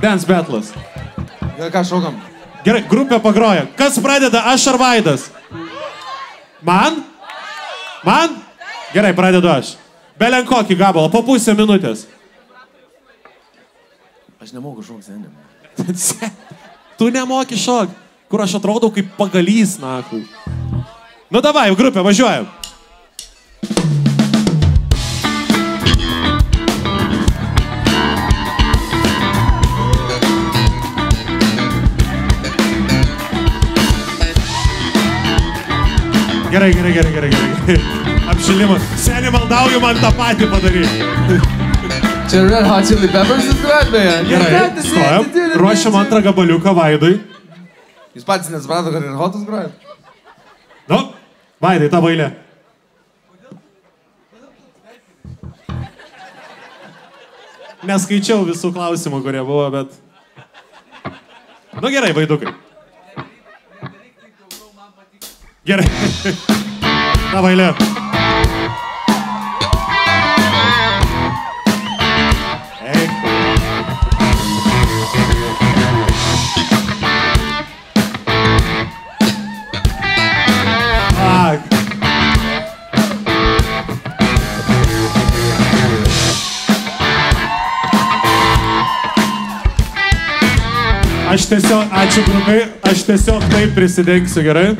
Dance battles. Ką šaukam? Gerai, grupė pagroja. Kas pradeda, aš ar Vaidas? Man? Man? Gerai, pradedu aš. Belenkokį gabalą, po pusę minutės. Aš nemoku šokti seniai. Tu nemoki šokti. Kur aš atrodau kaip pagalys, nakui. Nu davai, grupė, važiuojam. Gerai. Apšilimas. Seniai maldauju man tą patį padaryti. Čia Red Hot Chili Peppers grot, beje. Gerai, stojam. Ruošiam antrą gabaliuką Vaidui. Jūs patys nesuprato, kad Red Hotas grot? Nu, Vaidai, tavo eilė. Neskaičiau visų klausimų, kurie buvo, bet... Nu gerai, Vaidukai. Gerai. Tavo eilė. Aš tiesiog, ačiū grupai, aš tiesiog taip prisidengsiu, gerai?